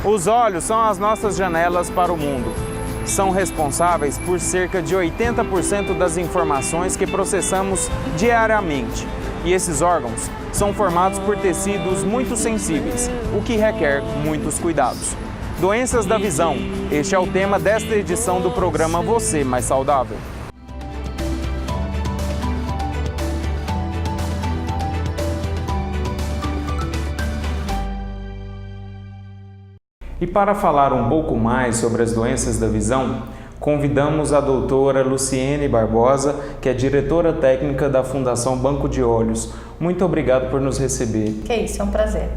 Os olhos são as nossas janelas para o mundo. São responsáveis por cerca de 80% das informações que processamos diariamente. E esses órgãos são formados por tecidos muito sensíveis, o que requer muitos cuidados. Doenças da visão. Este é o tema desta edição do programa Você Mais Saudável. E para falar um pouco mais sobre as doenças da visão, convidamos a doutora Luciene Barbosa, que é diretora técnica da Fundação Banco de Olhos. Muito obrigado por nos receber. Que isso, é um prazer.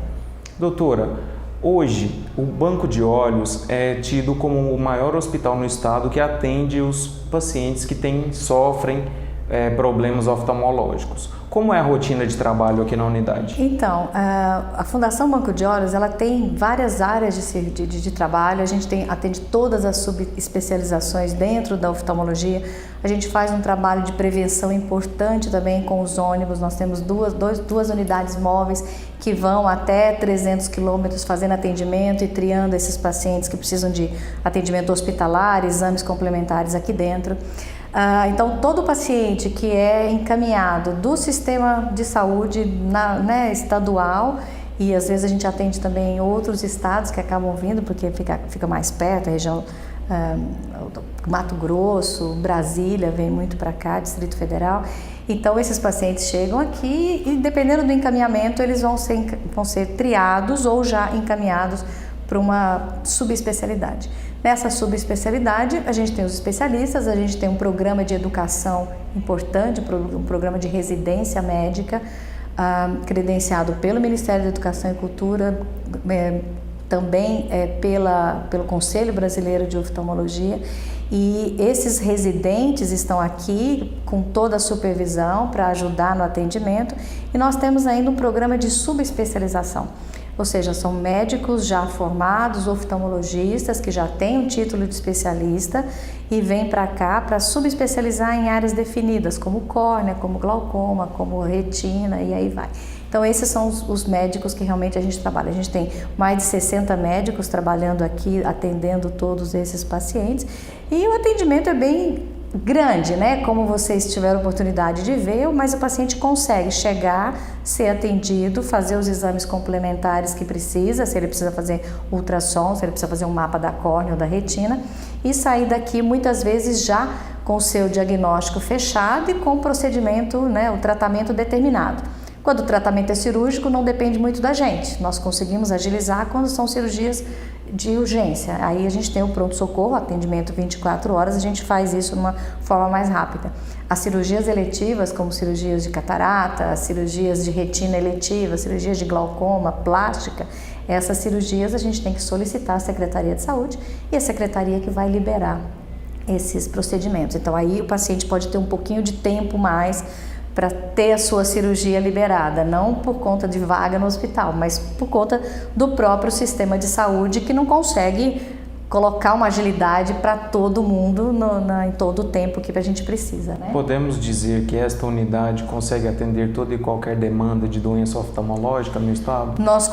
Doutora, hoje o Banco de Olhos é tido como o maior hospital no estado que atende os pacientes que sofrem problemas oftalmológicos. Como é a rotina de trabalho aqui na unidade? Então, a Fundação Banco de Olhos, ela tem várias áreas de trabalho, a gente atende todas as subespecializações dentro da oftalmologia, a gente faz um trabalho de prevenção importante também com os ônibus, nós temos duas unidades móveis que vão até 300 quilômetros fazendo atendimento e triando esses pacientes que precisam de atendimento hospitalar, exames complementares aqui dentro. Então, todo paciente que é encaminhado do sistema de saúde estadual, e às vezes a gente atende também em outros estados que acabam vindo, porque fica mais perto, a região Mato Grosso, Brasília, vem muito para cá, Distrito Federal. Então, esses pacientes chegam aqui e, dependendo do encaminhamento, eles vão ser triados ou já encaminhados para uma subespecialidade. Nessa subespecialidade, a gente tem os especialistas, a gente tem um programa de educação importante, um programa de residência médica, credenciado pelo Ministério da Educação e Cultura, também pelo Conselho Brasileiro de Oftalmologia. E esses residentes estão aqui com toda a supervisão para ajudar no atendimento. E nós temos ainda um programa de subespecialização. Ou seja, são médicos já formados, oftalmologistas, que já têm um título de especialista e vêm para cá para subespecializar em áreas definidas, como córnea, como glaucoma, como retina e aí vai. Então, esses são os médicos que realmente a gente trabalha. A gente tem mais de 60 médicos trabalhando aqui, atendendo todos esses pacientes e o atendimento é bem grande, né? Como vocês tiveram oportunidade de ver, mas o paciente consegue chegar, ser atendido, fazer os exames complementares que precisa, se ele precisa fazer ultrassom, se ele precisa fazer um mapa da córnea ou da retina, e sair daqui muitas vezes já com o seu diagnóstico fechado e com o procedimento, o tratamento determinado. Quando o tratamento é cirúrgico, não depende muito da gente. Nós conseguimos agilizar quando são cirurgias de urgência. Aí a gente tem o pronto-socorro, atendimento 24 horas, a gente faz isso de uma forma mais rápida. As cirurgias eletivas, como cirurgias de catarata, cirurgias de retina eletiva, cirurgias de glaucoma, plástica, essas cirurgias a gente tem que solicitar à Secretaria de Saúde e a Secretaria que vai liberar esses procedimentos. Então aí o paciente pode ter um pouquinho de tempo mais para ter a sua cirurgia liberada, não por conta de vaga no hospital, mas por conta do próprio sistema de saúde que não consegue colocar uma agilidade para todo mundo em todo o tempo que a gente precisa, né? Podemos dizer que esta unidade consegue atender toda e qualquer demanda de doença oftalmológica no estado? Nós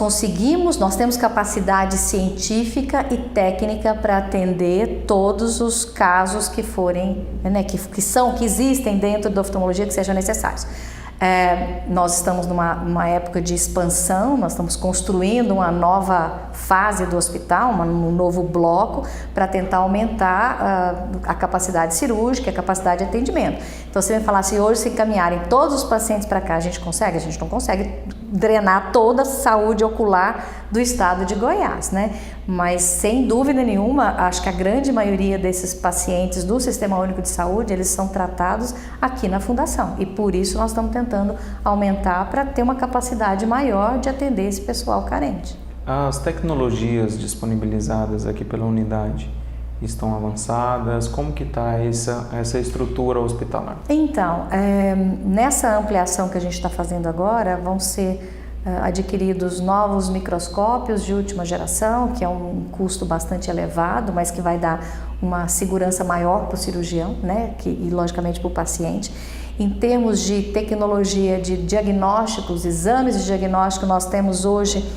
temos capacidade científica e técnica para atender todos os casos que forem, que existem dentro da oftalmologia que sejam necessários. Nós estamos numa época de expansão, nós estamos construindo uma nova fase do hospital, um novo bloco para tentar aumentar a capacidade cirúrgica, a capacidade de atendimento. Então, você vai falar, se hoje se encaminharem todos os pacientes para cá, a gente consegue? A gente não consegue drenar toda a saúde ocular do estado de Goiás, né? Mas, sem dúvida nenhuma, acho que a grande maioria desses pacientes do Sistema Único de Saúde, eles são tratados aqui na Fundação. E por isso nós estamos tentando aumentar para ter uma capacidade maior de atender esse pessoal carente. As tecnologias disponibilizadas aqui pela unidade estão avançadas? Como que está essa estrutura hospitalar? Então, nessa ampliação que a gente está fazendo agora, vão ser adquiridos novos microscópios de última geração, que é um custo bastante elevado, mas que vai dar uma segurança maior para o cirurgião, né? E logicamente para o paciente. Em termos de tecnologia de diagnósticos, exames de diagnóstico, nós temos hoje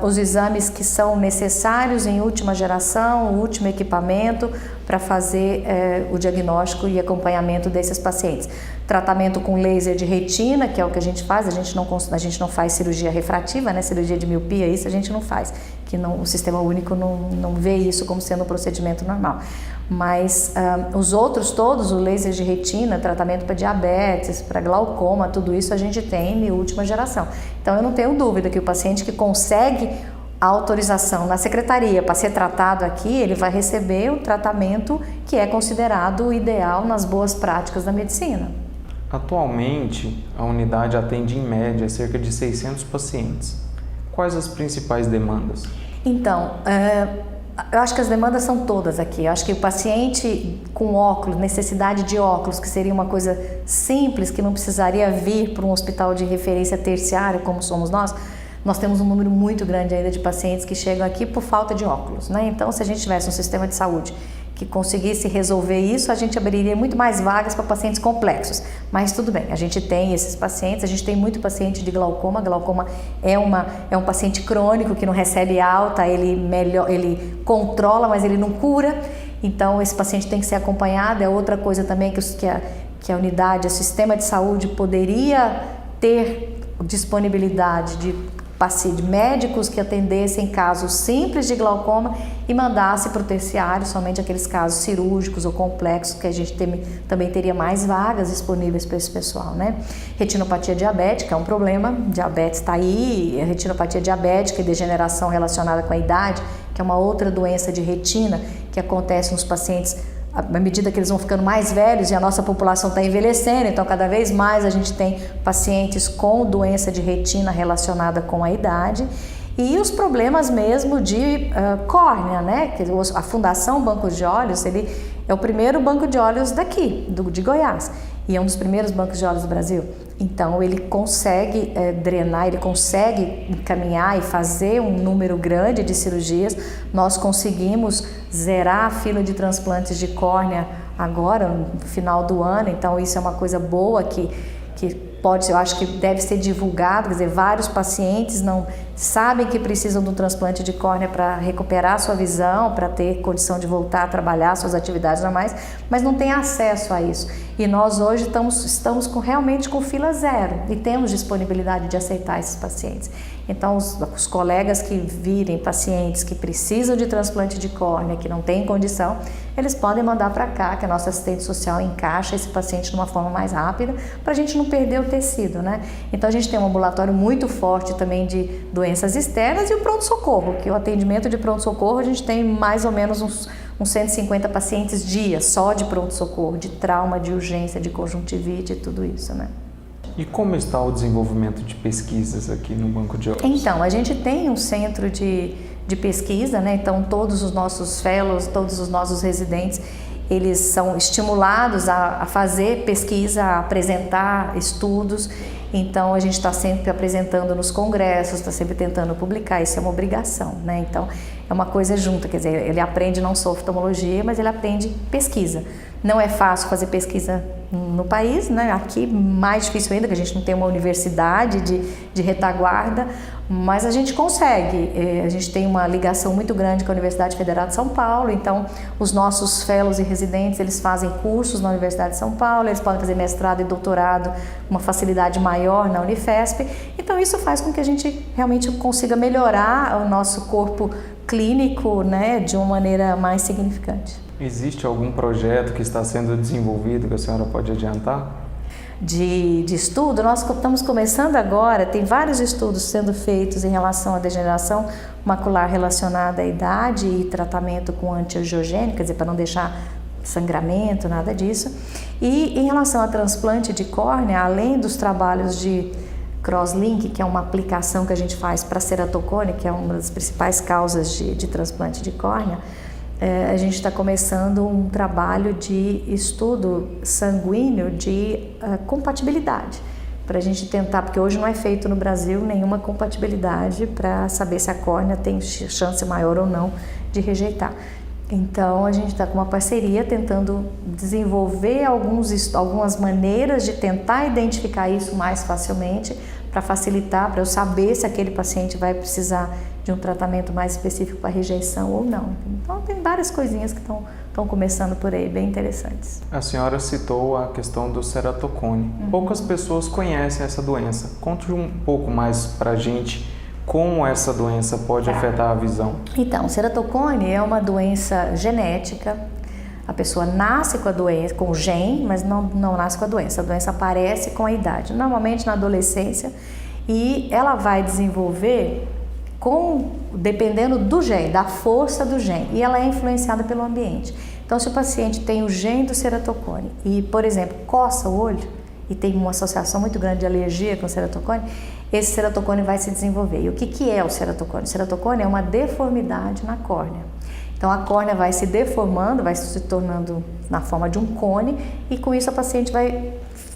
os exames que são necessários em última geração, o último equipamento para fazer o diagnóstico e acompanhamento desses pacientes. Tratamento com laser de retina, que é o que a gente faz, a gente não faz cirurgia refrativa, né? Cirurgia de miopia, isso a gente não faz, que o Sistema Único não vê isso como sendo um procedimento normal. Mas os outros todos, o laser de retina, tratamento para diabetes, para glaucoma, tudo isso a gente tem em última geração. Então eu não tenho dúvida que o paciente que consegue a autorização na secretaria para ser tratado aqui, ele vai receber o tratamento que é considerado o ideal nas boas práticas da medicina. Atualmente, a unidade atende em média cerca de 600 pacientes. Quais as principais demandas? Então, eu acho que as demandas são todas aqui. Eu acho que o paciente com óculos, necessidade de óculos, que seria uma coisa simples, que não precisaria vir para um hospital de referência terciária, como somos nós temos um número muito grande ainda de pacientes que chegam aqui por falta de óculos, né? Então, se a gente tivesse um sistema de saúde que conseguisse resolver isso, a gente abriria muito mais vagas para pacientes complexos. Mas tudo bem, a gente tem esses pacientes, a gente tem muito paciente de glaucoma. Glaucoma é um paciente crônico que não recebe alta, ele controla, mas ele não cura. Então esse paciente tem que ser acompanhado. É outra coisa também que a unidade, o sistema de saúde poderia ter disponibilidade de médicos que atendessem casos simples de glaucoma e mandasse para o terciário somente aqueles casos cirúrgicos ou complexos, que a gente também teria mais vagas disponíveis para esse pessoal, né? Retinopatia diabética é um problema, diabetes está aí, retinopatia diabética e degeneração relacionada com a idade, que é uma outra doença de retina que acontece nos pacientes à medida que eles vão ficando mais velhos e a nossa população está envelhecendo, então cada vez mais a gente tem pacientes com doença de retina relacionada com a idade e os problemas mesmo de córnea, né? A Fundação Banco de Olhos, ele é o primeiro banco de olhos daqui, de Goiás, e é um dos primeiros bancos de olhos do Brasil. Então ele consegue drenar, ele consegue encaminhar e fazer um número grande de cirurgias. Nós conseguimos zerar a fila de transplantes de córnea agora, no final do ano, então isso é uma coisa boa que eu acho que deve ser divulgado, quer dizer, vários pacientes não sabem que precisam de um transplante de córnea para recuperar sua visão, para ter condição de voltar a trabalhar suas atividades normais, mas não têm acesso a isso. E nós hoje estamos realmente com fila zero e temos disponibilidade de aceitar esses pacientes. Então, os colegas que virem pacientes que precisam de transplante de córnea, que não têm condição, eles podem mandar para cá, que a nossa assistente social encaixa esse paciente de uma forma mais rápida, para a gente não perder o tecido, né? Então, a gente tem um ambulatório muito forte também de doenças externas e o pronto-socorro, que o atendimento de pronto-socorro a gente tem mais ou menos uns 150 pacientes dia só de pronto-socorro, de trauma, de urgência, de conjuntivite e tudo isso, né? E como está o desenvolvimento de pesquisas aqui no Banco de Olhos? Então, a gente tem um centro de pesquisa, né? Então todos os nossos fellows, todos os nossos residentes, eles são estimulados a fazer pesquisa, a apresentar estudos. Então a gente está sempre apresentando nos congressos, está sempre tentando publicar, isso é uma obrigação, né? Então é uma coisa junta, quer dizer, ele aprende não só oftalmologia, mas ele aprende pesquisa. Não é fácil fazer pesquisa no país, né? Aqui mais difícil ainda, que a gente não tem uma universidade de retaguarda, mas a gente consegue. A gente tem uma ligação muito grande com a Universidade Federal de São Paulo, então os nossos fellows e residentes, eles fazem cursos na Universidade de São Paulo, eles podem fazer mestrado e doutorado, uma facilidade maior na Unifesp, então isso faz com que a gente realmente consiga melhorar o nosso corpo clínico, né, de uma maneira mais significante. Existe algum projeto que está sendo desenvolvido que a senhora pode adiantar? De estudo, nós estamos começando agora, tem vários estudos sendo feitos em relação à degeneração macular relacionada à idade e tratamento com antiangiogênico, quer dizer, para não deixar sangramento, nada disso. E em relação a transplante de córnea, além dos trabalhos de Crosslink, que é uma aplicação que a gente faz para ceratocone, que é uma das principais causas de transplante de córnea, a gente está começando um trabalho de estudo sanguíneo de compatibilidade, para a gente tentar, porque hoje não é feito no Brasil nenhuma compatibilidade para saber se a córnea tem chance maior ou não de rejeitar. Então a gente está com uma parceria tentando desenvolver algumas maneiras de tentar identificar isso mais facilmente, para facilitar, para eu saber se aquele paciente vai precisar de um tratamento mais específico para rejeição ou não. Então tem várias coisinhas que estão começando por aí, bem interessantes. A senhora citou a questão do ceratocone. Poucas pessoas conhecem essa doença. Conte um pouco mais para a gente como essa doença pode afetar a visão. Então, o ceratocone é uma doença genética. A pessoa nasce com a doença, com o gene, mas não nasce com a doença. A doença aparece com a idade, normalmente na adolescência, e ela vai desenvolver dependendo do gene, da força do gene, e ela é influenciada pelo ambiente. Então, se o paciente tem o gene do ceratocone e, por exemplo, coça o olho e tem uma associação muito grande de alergia com o ceratocone, esse ceratocone vai se desenvolver. E o que é o ceratocone? O ceratocone é uma deformidade na córnea. Então, a córnea vai se deformando, vai se tornando na forma de um cone, e com isso a paciente vai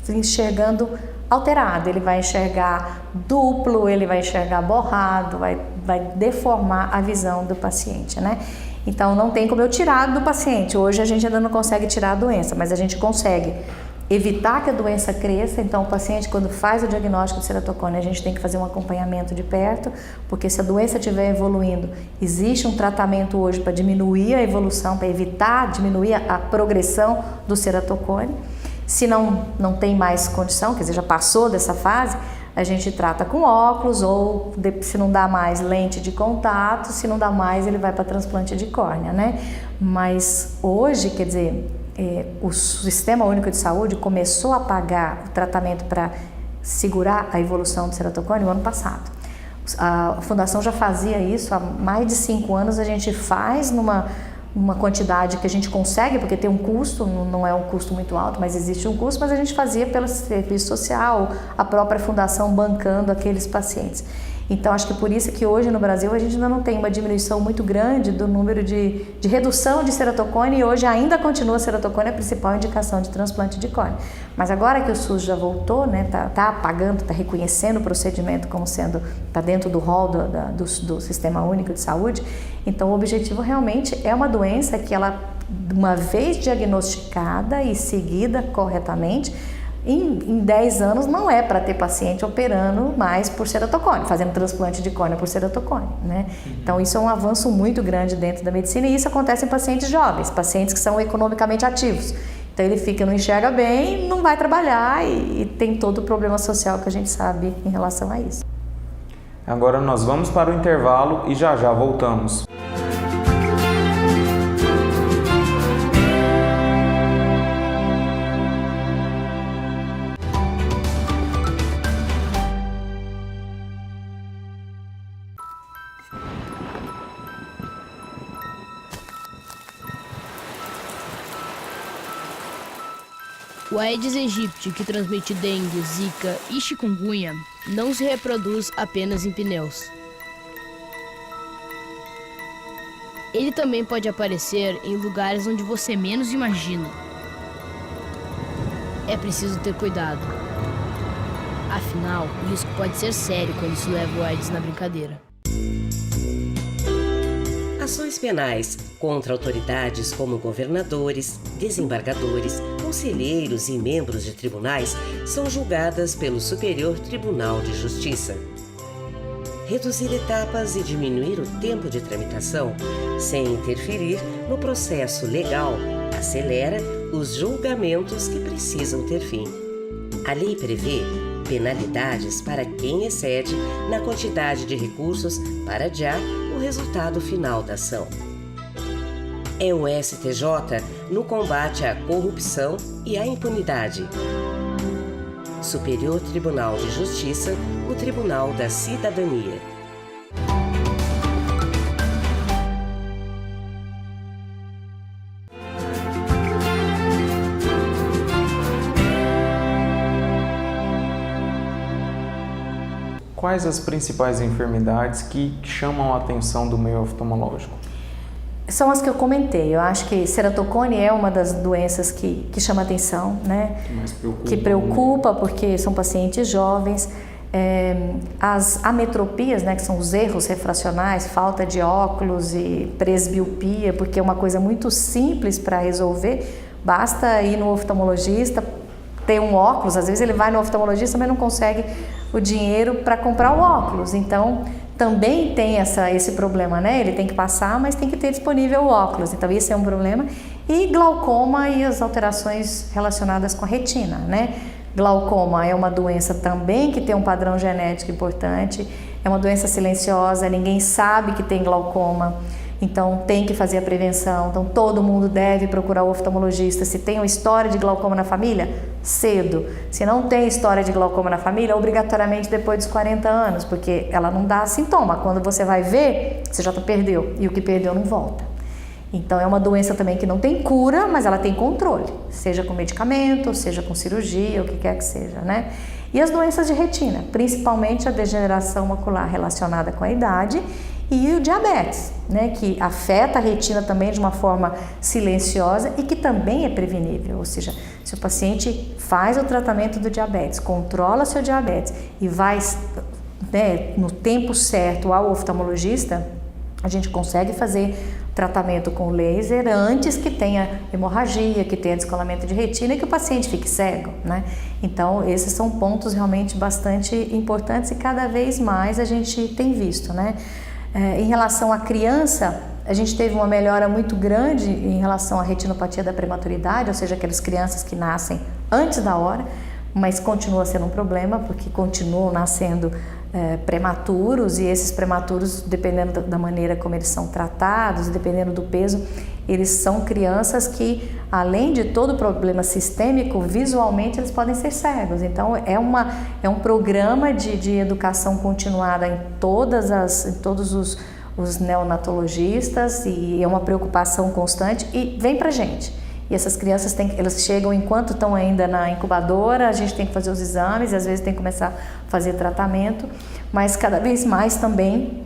enxergando alterado. Ele vai enxergar duplo, ele vai enxergar borrado, vai deformar a visão do paciente, né? Então, não tem como eu tirar do paciente. Hoje a gente ainda não consegue tirar a doença, mas a gente consegue evitar que a doença cresça. Então, o paciente, quando faz o diagnóstico de ceratocone, a gente tem que fazer um acompanhamento de perto, porque se a doença estiver evoluindo, existe um tratamento hoje para diminuir a evolução, para evitar, diminuir a progressão do ceratocone. Se não tem mais condição, quer dizer, já passou dessa fase, a gente trata com óculos, ou se não dá mais, lente de contato, se não dá mais, ele vai para transplante de córnea, né? Mas hoje, quer dizer, o Sistema Único de Saúde começou a pagar o tratamento para segurar a evolução do ceratocone no ano passado. A Fundação já fazia isso há mais de 5 anos, a gente faz numa quantidade que a gente consegue, porque tem um custo, não é um custo muito alto, mas existe um custo, mas a gente fazia pelo serviço social, a própria fundação bancando aqueles pacientes. Então, acho que por isso que hoje no Brasil a gente ainda não tem uma diminuição muito grande do número de redução de ceratocone, e hoje ainda continua a ceratocone a principal indicação de transplante de córnea. Mas agora que o SUS já voltou, né, tá pagando, tá reconhecendo o procedimento como sendo, tá dentro do rol do Sistema Único de Saúde, então o objetivo realmente é uma doença que ela, uma vez diagnosticada e seguida corretamente, em 10 anos não é para ter paciente operando mais por ceratocone, fazendo transplante de córnea por ceratocone, né? Então isso é um avanço muito grande dentro da medicina, e isso acontece em pacientes jovens, pacientes que são economicamente ativos. Então ele não enxerga bem, não vai trabalhar e tem todo o problema social que a gente sabe em relação a isso. Agora nós vamos para o intervalo e já voltamos. O Aedes aegypti, que transmite dengue, zika e chikungunya, não se reproduz apenas em pneus. Ele também pode aparecer em lugares onde você menos imagina. É preciso ter cuidado. Afinal, o risco pode ser sério quando se leva o Aedes na brincadeira. Ações penais contra autoridades como governadores, desembargadores, conselheiros e membros de tribunais são julgadas pelo Superior Tribunal de Justiça. Reduzir etapas e diminuir o tempo de tramitação, sem interferir no processo legal, acelera os julgamentos que precisam ter fim. A lei prevê penalidades para quem excede na quantidade de recursos para adiar o resultado final da ação. É o STJ no combate à corrupção e à impunidade. Superior Tribunal de Justiça, o Tribunal da Cidadania. Quais as principais enfermidades que chamam a atenção do meio oftalmológico? São as que eu comentei. Eu acho que ceratocone é uma das doenças que chama atenção, né? Que preocupa, porque são pacientes jovens. As ametropias, né, que são os erros refracionais, falta de óculos e presbiopia, porque é uma coisa muito simples para resolver. Basta ir no oftalmologista, ter um óculos, às vezes ele vai no oftalmologista, mas não consegue o dinheiro para comprar o óculos. Então, também tem esse problema, né? Ele tem que passar, mas tem que ter disponível o óculos. Então, isso é um problema. E glaucoma e as alterações relacionadas com a retina, né? Glaucoma é uma doença também que tem um padrão genético importante, é uma doença silenciosa, ninguém sabe que tem glaucoma. Então, tem que fazer a prevenção. Então, todo mundo deve procurar o oftalmologista. Se tem uma história de glaucoma na família, cedo. Se não tem história de glaucoma na família, obrigatoriamente depois dos 40 anos, porque ela não dá sintoma. Quando você vai ver, você já perdeu. E o que perdeu não volta. Então, é uma doença também que não tem cura, mas ela tem controle. Seja com medicamento, seja com cirurgia, o que quer que seja, né? E as doenças de retina, principalmente a degeneração macular relacionada com a idade e o diabetes, né, que afeta a retina também de uma forma silenciosa e que também é prevenível. Ou seja, se o paciente faz o tratamento do diabetes, controla seu diabetes e vai, né, no tempo certo ao oftalmologista, a gente consegue fazer tratamento com laser antes que tenha hemorragia, que tenha descolamento de retina e que o paciente fique cego, né? Então, esses são pontos realmente bastante importantes e cada vez mais a gente tem visto, né? Em relação à criança, a gente teve uma melhora muito grande em relação à retinopatia da prematuridade, ou seja, aquelas crianças que nascem antes da hora, mas continua sendo um problema porque continuam nascendo prematuros e esses prematuros, dependendo da maneira como eles são tratados, dependendo do peso, eles são crianças que, além de todo o problema sistêmico, visualmente eles podem ser cegos. Então, é um programa de educação continuada em todos os neonatologistas e é uma preocupação constante e vem pra gente. E essas crianças elas chegam enquanto estão ainda na incubadora, a gente tem que fazer os exames e às vezes tem que começar a fazer tratamento, mas cada vez mais também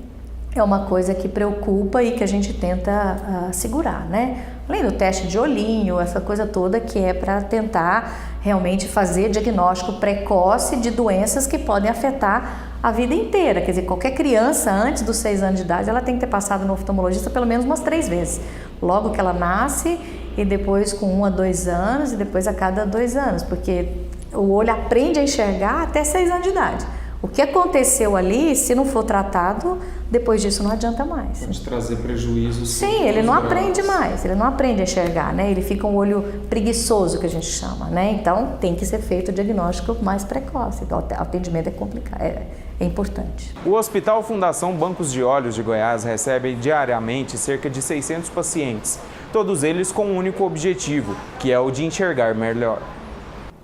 é uma coisa que preocupa e que a gente tenta segurar, né? Além do teste de olhinho, essa coisa toda que é para tentar realmente fazer diagnóstico precoce de doenças que podem afetar a vida inteira. Quer dizer, qualquer criança antes dos 6 anos de idade, ela tem que ter passado no oftalmologista pelo menos umas 3 vezes. Logo que ela nasce e depois com 1 a 2 anos e depois a cada 2 anos, porque o olho aprende a enxergar até 6 anos de idade. O que aconteceu ali, se não for tratado, depois disso não adianta mais. Pode trazer prejuízos. Sim, ele não aprende mais, ele não aprende a enxergar, né? Ele fica um olho preguiçoso, que a gente chama, né? Então, tem que ser feito o diagnóstico mais precoce. Então, o atendimento é complicado, é importante. O Hospital Fundação Bancos de Olhos de Goiás recebe diariamente cerca de 600 pacientes, todos eles com um único objetivo, que é o de enxergar melhor.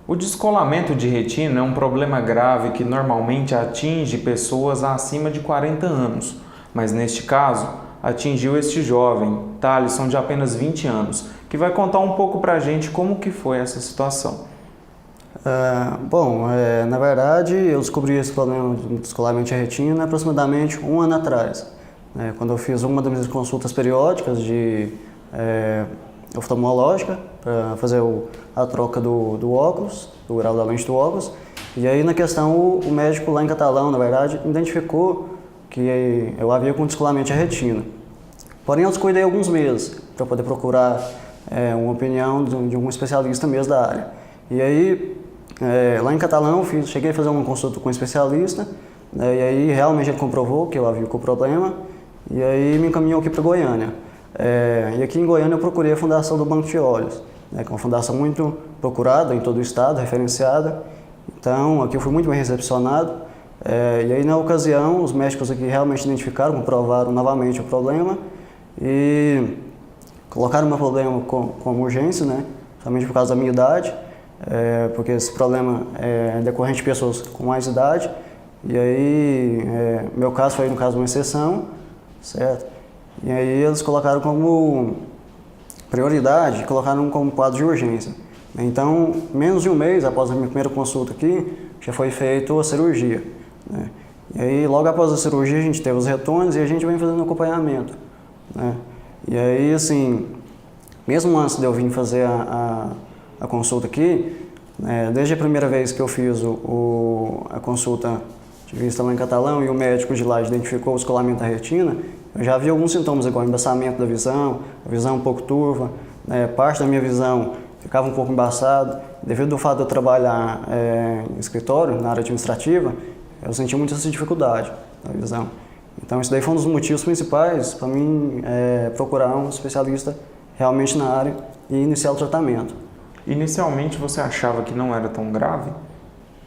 O descolamento de retina é um problema grave que normalmente atinge pessoas acima de 40 anos, mas neste caso atingiu este jovem, Thalisson, de apenas 20 anos, que vai contar um pouco pra gente como que foi essa situação. Na verdade, eu descobri esse problema de descolamento de retina aproximadamente 1 ano atrás, quando eu fiz uma das minhas consultas periódicas de oftalmológica para fazer a troca do óculos, do grau da lente do óculos. E aí, na questão, o médico lá em Catalão, na verdade, identificou que eu havia com descolamento de retina. Porém, eu descuidei alguns meses para poder procurar uma opinião de um especialista mesmo da área. E aí, lá em Catalão, cheguei a fazer uma consulta com um especialista, né, e aí realmente ele comprovou que eu havia com o problema, e aí me encaminhou aqui para Goiânia. E aqui em Goiânia eu procurei a Fundação do Banco de Olhos, que é uma fundação muito procurada em todo o estado, referenciada. Então, aqui eu fui muito bem recepcionado. E aí, na ocasião, os médicos aqui realmente identificaram, comprovaram novamente o problema e colocaram o meu problema como urgência, né? Somente por causa da minha idade, porque esse problema é decorrente de pessoas com mais idade. E aí, meu caso foi, no caso, uma exceção, certo? E aí eles colocaram como prioridade, colocaram como quadro de urgência. Então, menos de um mês após a minha primeira consulta aqui, já foi feita a cirurgia, né? E aí, logo após a cirurgia, a gente teve os retornos e a gente vem fazendo acompanhamento, né? E aí, assim, mesmo antes de eu vir fazer a consulta aqui, desde a primeira vez que eu fiz a consulta de vista lá em Catalão e o médico de lá identificou o descolamento da retina, eu já vi alguns sintomas igual embaçamento da visão, a visão um pouco turva, parte da minha visão ficava um pouco embaçada. Devido ao fato de eu trabalhar em escritório, na área administrativa, eu senti muita essa dificuldade da visão. Então, isso daí foi um dos motivos principais para mim procurar um especialista realmente na área e iniciar o tratamento. Inicialmente você achava que não era tão grave?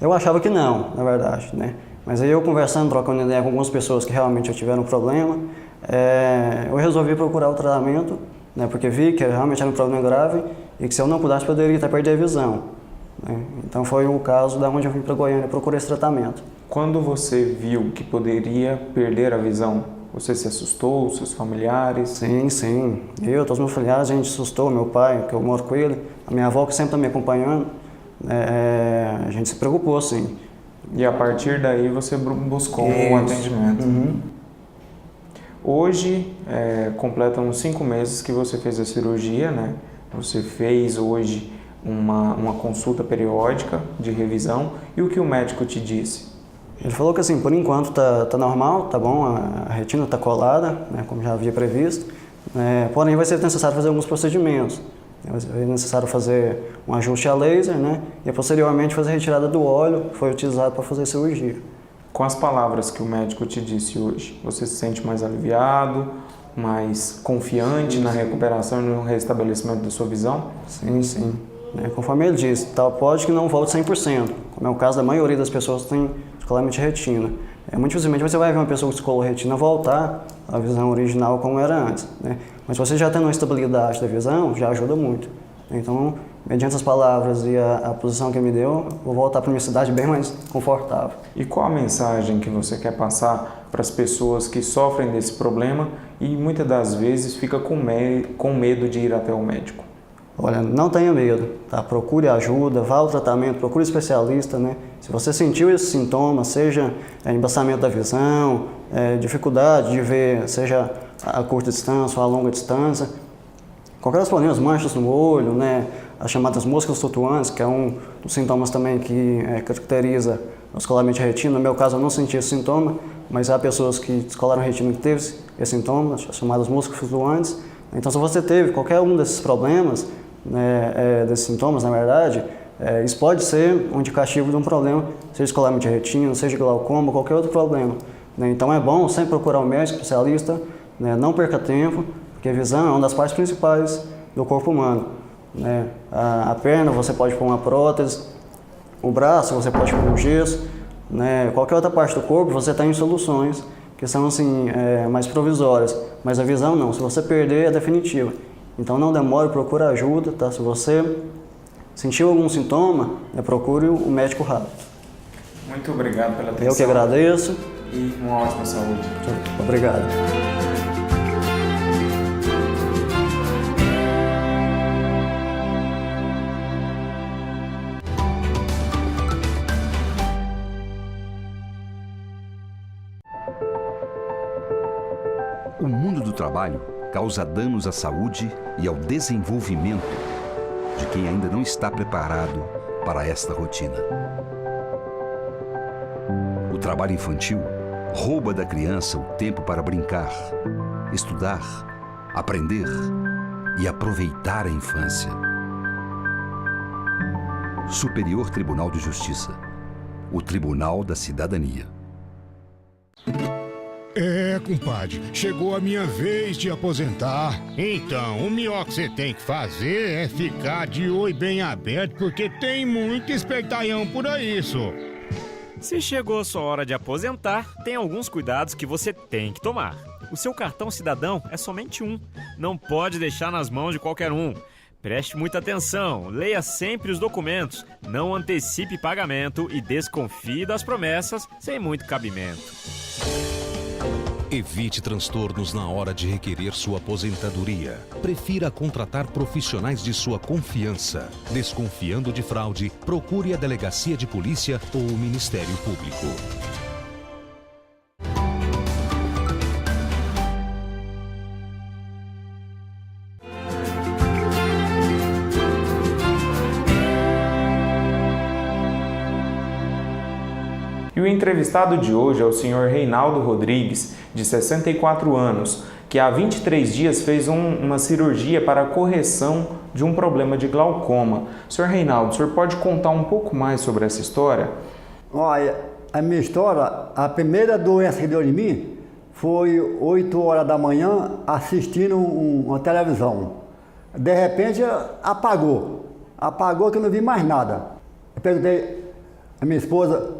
Eu achava que não, na verdade, né? Mas aí eu conversando, trocando ideia com algumas pessoas que realmente já tiveram problema, eu resolvi procurar o tratamento, né? Porque vi que realmente era um problema grave e que se eu não cuidasse poderia até perder a visão, né? Então foi o caso da onde eu vim para Goiânia procurar esse tratamento. Quando você viu que poderia perder a visão, você se assustou, seus familiares? Sim. Eu, todos os meus familiares, a gente assustou, meu pai, que eu moro com ele, a minha avó que sempre está me acompanhando, a gente se preocupou, sim. E a partir daí você buscou um atendimento. Uhum. Hoje, completam 5 meses que você fez a cirurgia, né? Você fez hoje uma consulta periódica de revisão. E o que o médico te disse? Ele falou que assim, por enquanto tá normal, tá bom, a retina está colada, né, como já havia previsto, porém vai ser necessário fazer alguns procedimentos. Vai ser necessário fazer um ajuste a laser, né, e posteriormente fazer a retirada do óleo que foi utilizado para fazer a cirurgia. Com as palavras que o médico te disse hoje, você se sente mais aliviado, mais confiante na recuperação e no restabelecimento da sua visão? Sim. Conforme ele disse, pode que não volte 100%, como é o caso da maioria das pessoas que têm descolamento de retina. Muito dificilmente você vai ver uma pessoa que descolou a retina voltar à visão original como era antes, né? Mas você já tendo uma estabilidade da visão, já ajuda muito. Então, mediante as palavras e a posição que ele me deu, vou voltar para minha cidade bem mais confortável. E qual a mensagem que você quer passar para as pessoas que sofrem desse problema e muitas das vezes fica com medo de ir até o médico? Olha, não tenha medo, tá? Procure ajuda, vá ao tratamento, procure especialista, né? Se você sentiu esses sintomas, seja embaçamento da visão, dificuldade de ver, seja a curta distância ou a longa distância, qualquer dos problemas, manchas no olho, né? As chamadas moscas flutuantes, que é um dos sintomas também que caracteriza o descolamento de retina. No meu caso, eu não senti esse sintoma, mas há pessoas que descolaram a retina que teve esse sintoma, as chamadas moscas flutuantes. Então, se você teve qualquer um desses problemas, desses sintomas, na verdade, isso pode ser um indicativo de um problema, seja descolamento de retina, seja glaucoma, qualquer outro problema, né? Então é bom sempre procurar um médico especialista, né? Não perca tempo, porque a visão é uma das partes principais do corpo humano, né? A perna você pode pôr uma prótese, o braço você pode pôr um gesso, né? Qualquer outra parte do corpo você tem soluções que são assim, mais provisórias, mas a visão não, se você perder é definitiva. Então não demore, procure ajuda, tá? Se você sentiu algum sintoma, procure o médico rápido. Muito obrigado pela atenção. Eu que agradeço. E uma ótima saúde. Obrigado. O mundo do trabalho causa danos à saúde e ao desenvolvimento de quem ainda não está preparado para esta rotina. O trabalho infantil rouba da criança o tempo para brincar, estudar, aprender e aproveitar a infância. Superior Tribunal de Justiça, o Tribunal da Cidadania. Compadre, chegou a minha vez de aposentar. Então, o melhor que você tem que fazer é ficar de olho bem aberto, porque tem muito espertalhão por aí, só. Se chegou a sua hora de aposentar, tem alguns cuidados que você tem que tomar. O seu cartão cidadão é somente um. Não pode deixar nas mãos de qualquer um. Preste muita atenção, leia sempre os documentos, não antecipe pagamento e desconfie das promessas sem muito cabimento. Evite transtornos na hora de requerer sua aposentadoria. Prefira contratar profissionais de sua confiança. Desconfiando de fraude, procure a delegacia de polícia ou o Ministério Público. E o entrevistado de hoje é o senhor Reinaldo Rodrigues, de 64 anos, que há 23 dias fez uma cirurgia para a correção de um problema de glaucoma. Senhor Reinaldo, o senhor pode contar um pouco mais sobre essa história? Olha, a minha história, a primeira doença que deu em mim foi 8 horas da manhã assistindo uma televisão. De repente apagou. Apagou que eu não vi mais nada. Eu perguntei à minha esposa,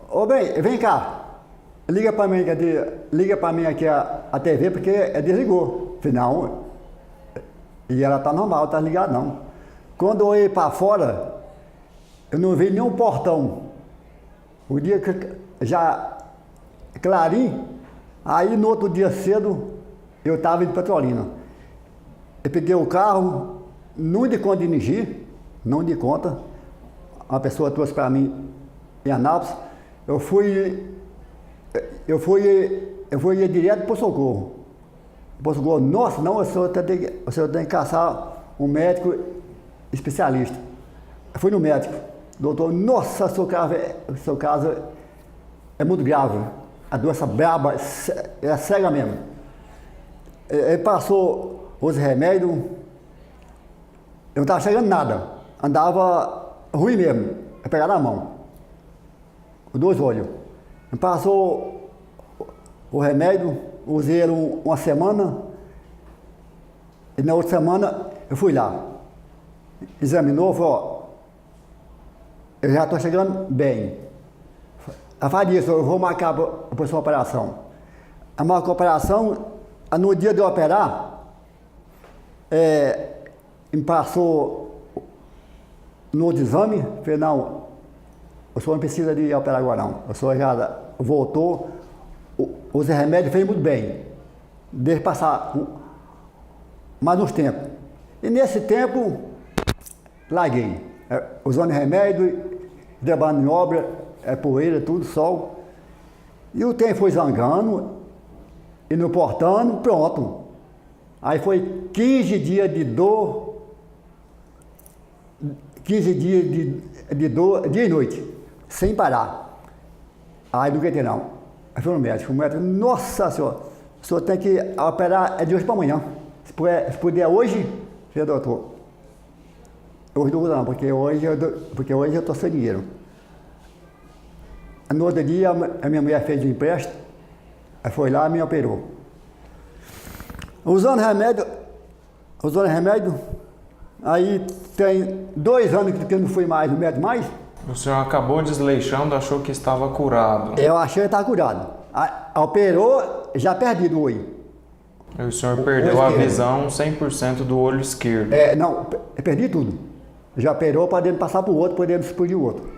ô bem, vem cá, liga para mim aqui a TV porque desligou. Falei, não, e ela tá normal, tá ligado não. Quando eu olhei para fora, eu não vi nenhum portão. O dia que já clarinho, aí no outro dia cedo eu estava em Petrolina. Eu peguei o carro, não de conta de dirigir, não de conta. Uma pessoa trouxe para mim em Anápolis. Eu fui direto para o Socorro. O Socorro, nossa, não, o senhor tem que caçar um médico especialista. Eu fui no médico. Doutor, nossa, seu caso é muito grave. A doença braba, é cega mesmo. Ele passou os remédios, eu não estava chegando nada. Andava ruim mesmo, é pegar na mão. Os 2 olhos. Ele passou o remédio, usei ele uma semana, e na outra semana eu fui lá. Examinou, falou, ó, eu já estou chegando bem. Ela fala disso, eu vou marcar para sua operação. A marca a operação, no dia de eu operar, me passou no outro exame, falei, não, o senhor não precisa de operar agora não. O senhor já voltou, os remédios fez muito bem. Deixa passar mais uns tempos. E nesse tempo, larguei. Usando remédio, trabalhando em obra, poeira, tudo, sol. E o tempo foi zangando, e no portando, pronto. Aí foi 15 dias de dor, 15 dias de dor, dia e noite, sem parar. Aí não aguentei não. Aí fui no médico, o médico, nossa senhora, o senhor tem que operar de hoje para amanhã. Se puder hoje, senhor doutor. Hoje não vou não, porque hoje eu estou sem dinheiro. No outro dia, a minha mulher fez um empréstimo, aí foi lá e me operou. Usando remédio, aí tem 2 anos que eu não fui mais no médico mais. O senhor acabou desleixando, achou que estava curado. Eu achei que estava curado. Operou, já perdi do olho. E o senhor perdeu a visão 100% do olho esquerdo. Não, eu perdi tudo. Já operou, podendo passar para o outro, podendo explodir o outro.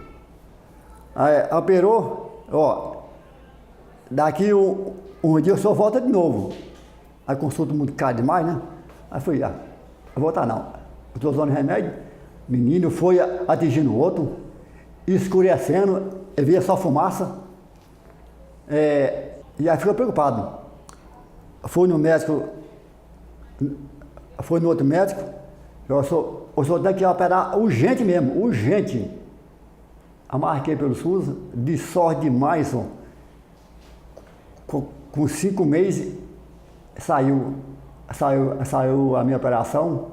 Aí, operou, ó, daqui um dia eu só volta de novo. Aí consulta muito caro demais, né? Aí fui, não vou voltar não. Eu estou usando remédio, menino foi atingindo o outro, escurecendo, eu via só fumaça. E aí ficou preocupado. Fui no médico, fui no outro médico, o senhor tem que operar urgente mesmo, urgente. Marquei pelo SUS, de sorte demais, com 5 meses saiu a minha operação.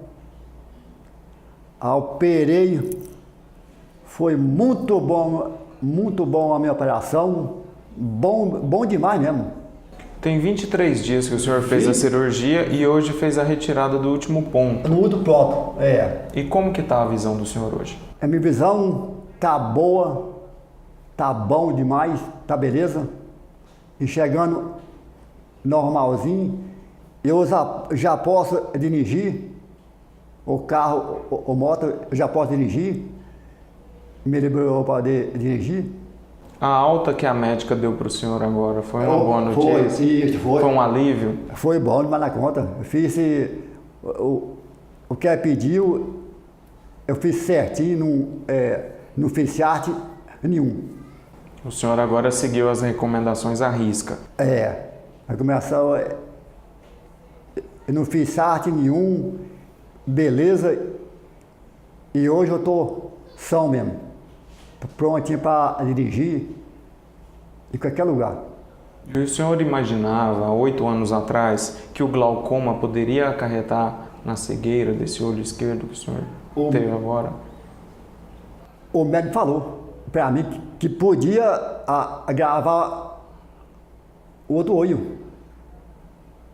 Operei, foi muito bom a minha operação, bom demais mesmo. Tem 23 dias que o senhor fez a cirurgia e hoje fez a retirada do último ponto. No último ponto, E como que está a visão do senhor hoje? A minha visão tá boa, tá bom demais, tá beleza. Enxergando normalzinho. Eu já posso dirigir o carro, o moto, eu já posso dirigir. Me liberou para poder dirigir. A alta que a médica deu para o senhor agora foi uma boa notícia? Foi um alívio? Foi bom demais na conta. Eu fiz o que ela pediu, eu fiz certinho, não fiz chart nenhum. O senhor agora seguiu as recomendações à risca? A recomendação eu não fiz chart nenhum, beleza, e hoje eu estou são mesmo, prontinho para dirigir em qualquer lugar. E o senhor imaginava, 8 anos atrás, que o glaucoma poderia acarretar na cegueira desse olho esquerdo que o senhor teve agora? O médico falou, para mim que podia gravar o outro olho.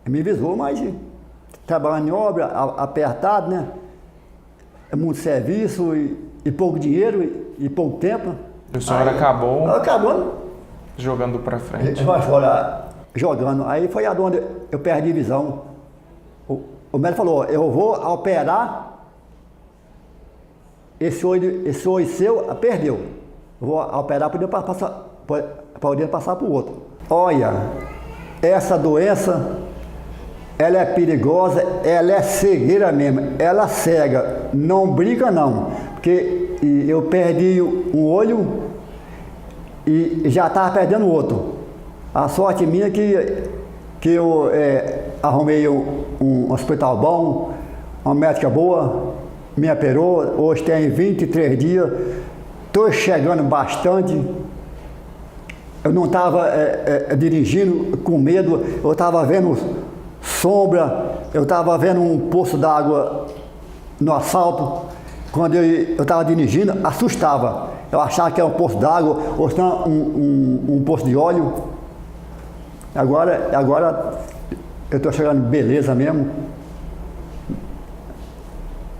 Ele me avisou, mas trabalhando em obra, apertado, né? É muito serviço e pouco dinheiro e pouco tempo. E o senhor acabou jogando para frente. Vai fora, jogando. Aí foi aonde eu perdi visão. O médico falou, eu vou operar esse olho seu, perdeu. Eu vou operar para poder passar para o outro. Olha, essa doença, ela é perigosa, ela é cegueira mesmo, ela cega, não brinca não, porque eu perdi um olho e já estava perdendo o outro. A sorte minha é que eu arrumei um hospital bom, uma médica boa, me operou, hoje tem 23 dias, estou chegando bastante. Eu não estava dirigindo com medo, eu estava vendo sombra, eu estava vendo um poço d'água no asfalto. Quando eu estava dirigindo, assustava. Eu achava que era um poço d'água ou senão um poço de óleo. Agora eu estou chegando beleza mesmo.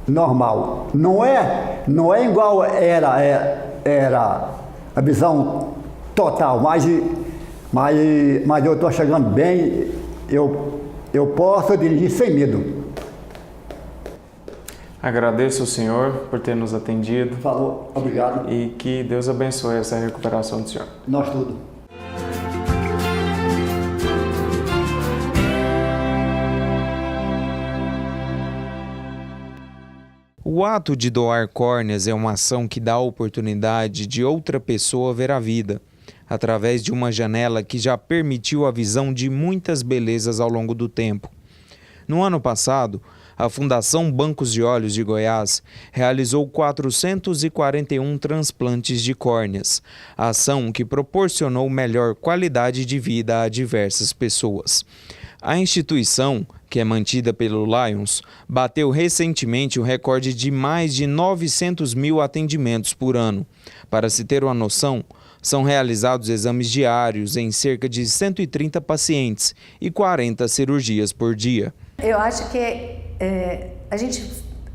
Normal. Não é igual era a visão total, mas eu estou chegando bem, eu posso dirigir sem medo. Agradeço ao senhor por ter nos atendido. Falou, obrigado. E que Deus abençoe essa recuperação do senhor. Nós tudo. O ato de doar córneas é uma ação que dá a oportunidade de outra pessoa ver a vida, através de uma janela que já permitiu a visão de muitas belezas ao longo do tempo. No ano passado, a Fundação Bancos de Olhos de Goiás realizou 441 transplantes de córneas, ação que proporcionou melhor qualidade de vida a diversas pessoas. A instituição, que é mantida pelo Lions, bateu recentemente o recorde de mais de 900 mil atendimentos por ano. Para se ter uma noção, são realizados exames diários em cerca de 130 pacientes e 40 cirurgias por dia. Eu acho que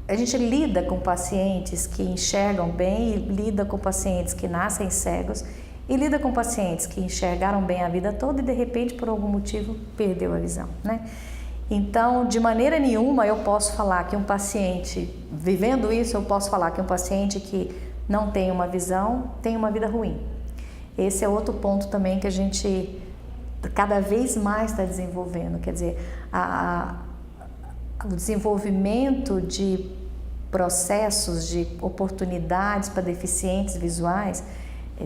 a gente lida com pacientes que enxergam bem e lida com pacientes que nascem cegos e lida com pacientes que enxergaram bem a vida toda e de repente por algum motivo perdeu a visão, né? Então, de maneira nenhuma eu posso falar que um paciente, vivendo isso, eu posso falar que um paciente que não tem uma visão tem uma vida ruim. Esse é outro ponto também que a gente cada vez mais está desenvolvendo, quer dizer, o desenvolvimento de processos, de oportunidades para deficientes visuais,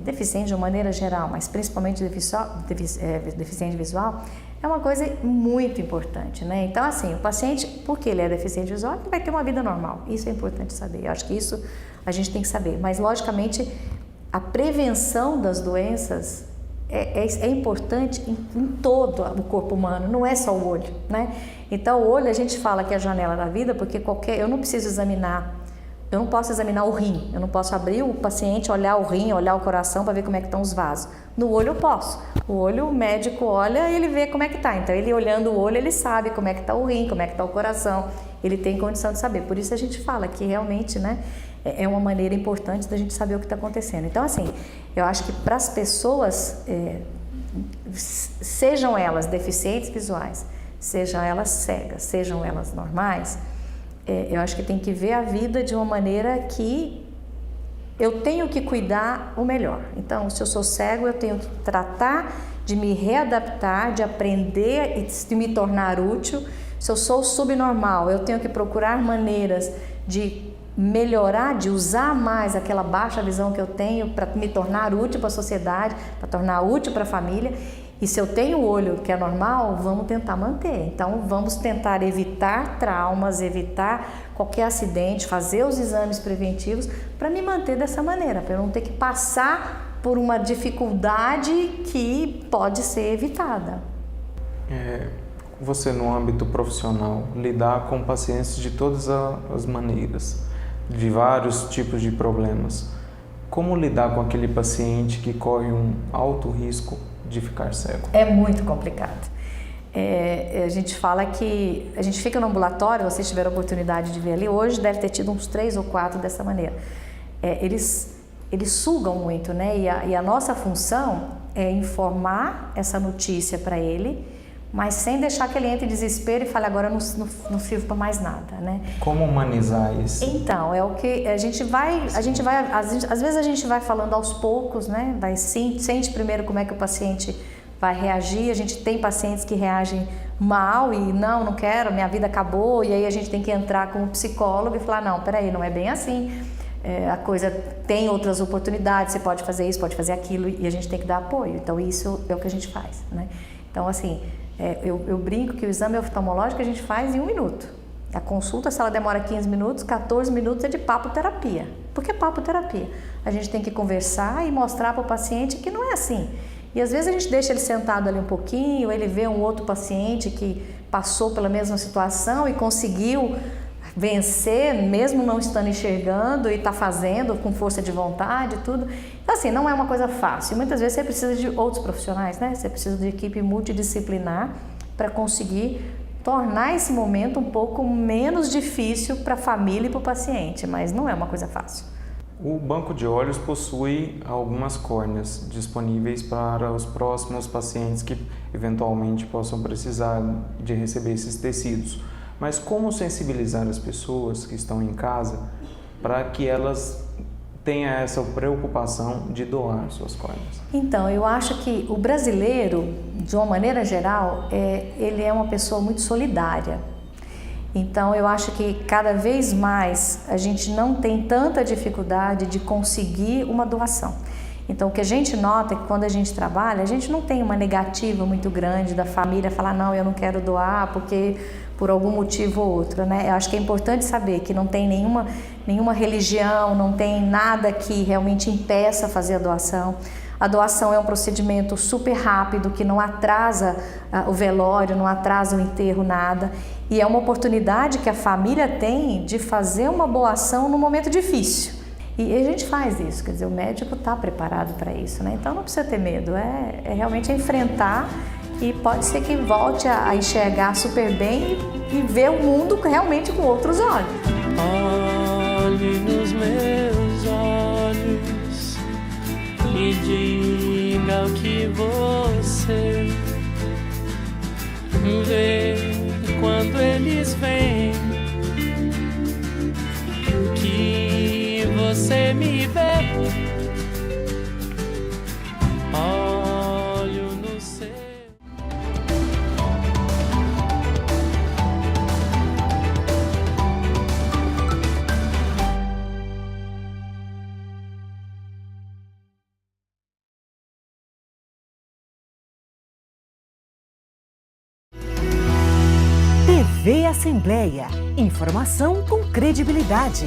deficiente de uma maneira geral, mas principalmente deficiente visual, é uma coisa muito importante, né? Então, assim, o paciente, porque ele é deficiente visual, ele vai ter uma vida normal. Isso é importante saber. Eu acho que isso a gente tem que saber. Mas, logicamente, a prevenção das doenças é importante em todo o corpo humano, não é só o olho, né? Então, o olho, a gente fala que é a janela da vida, porque eu não preciso examinar. Eu não posso examinar o rim, eu não posso abrir o paciente, olhar o rim, olhar o coração para ver como é que estão os vasos. No olho eu posso. O olho, o médico olha e ele vê como é que está. Então, ele olhando o olho, ele sabe como é que está o rim, como é que está o coração. Ele tem condição de saber. Por isso a gente fala que realmente, né, é uma maneira importante da gente saber o que está acontecendo. Então, assim, eu acho que para as pessoas, sejam elas deficientes visuais, sejam elas cegas, sejam elas normais, eu acho que tem que ver a vida de uma maneira que eu tenho que cuidar o melhor. Então, se eu sou cego, eu tenho que tratar de me readaptar, de aprender e de me tornar útil. Se eu sou subnormal, eu tenho que procurar maneiras de melhorar, de usar mais aquela baixa visão que eu tenho para me tornar útil para a sociedade, para tornar útil para a família. E se eu tenho o olho que é normal, vamos tentar manter. Então, vamos tentar evitar traumas, evitar qualquer acidente, fazer os exames preventivos para me manter dessa maneira, para eu não ter que passar por uma dificuldade que pode ser evitada. Você, no âmbito profissional, lidar com pacientes de todas as maneiras, de vários tipos de problemas. Como lidar com aquele paciente que corre um alto risco de ficar cego? É muito complicado. A gente fala que a gente fica no ambulatório, vocês tiveram a oportunidade de ver ali, hoje deve ter tido uns 3 ou 4 dessa maneira. Eles sugam muito, né? E a nossa função é informar essa notícia para ele, mas sem deixar que ele entre em desespero e fale, agora eu não sirvo para mais nada, né? Como humanizar isso? Então, é o que às vezes a gente vai falando aos poucos, né? Sente primeiro como é que o paciente vai reagir. A gente tem pacientes que reagem mal e não quero, minha vida acabou, e aí a gente tem que entrar como psicólogo e falar, não, peraí, não é bem assim. A coisa tem outras oportunidades, você pode fazer isso, pode fazer aquilo, e a gente tem que dar apoio. Então isso é o que a gente faz, né? Então assim, eu brinco que o exame oftalmológico a gente faz em 1 minuto. A consulta, se ela demora 15 minutos, 14 minutos é de papo-terapia. Por que papo-terapia? A gente tem que conversar e mostrar para o paciente que não é assim. E às vezes a gente deixa ele sentado ali um pouquinho, ele vê um outro paciente que passou pela mesma situação e conseguiu vencer, mesmo não estando enxergando, e está fazendo com força de vontade e tudo. Então assim, não é uma coisa fácil. Muitas vezes você precisa de outros profissionais, né? Você precisa de equipe multidisciplinar para conseguir tornar esse momento um pouco menos difícil para a família e para o paciente, mas não é uma coisa fácil. O banco de olhos possui algumas córneas disponíveis para os próximos pacientes que eventualmente possam precisar de receber esses tecidos. Mas como sensibilizar as pessoas que estão em casa para que elas tenham essa preocupação de doar suas córneas? Então, eu acho que o brasileiro, de uma maneira geral, ele é uma pessoa muito solidária. Então, eu acho que cada vez mais a gente não tem tanta dificuldade de conseguir uma doação. Então, o que a gente nota é que quando a gente trabalha, a gente não tem uma negativa muito grande da família falar, não, eu não quero doar porque por algum motivo ou outro, né? Eu acho que é importante saber que não tem nenhuma religião, não tem nada que realmente impeça fazer a doação. A doação é um procedimento super rápido, que não atrasa o velório, não atrasa o enterro, nada. E é uma oportunidade que a família tem de fazer uma boa ação num momento difícil. E a gente faz isso, quer dizer, o médico está preparado para isso, né? Então não precisa ter medo, é realmente enfrentar, e pode ser que volte a enxergar super bem e ver o mundo realmente com outros olhos. Olhe nos meus olhos e diga o que você vê quando eles vêm, que você me vê. Olho no seu. TV Assembleia. Informação com credibilidade.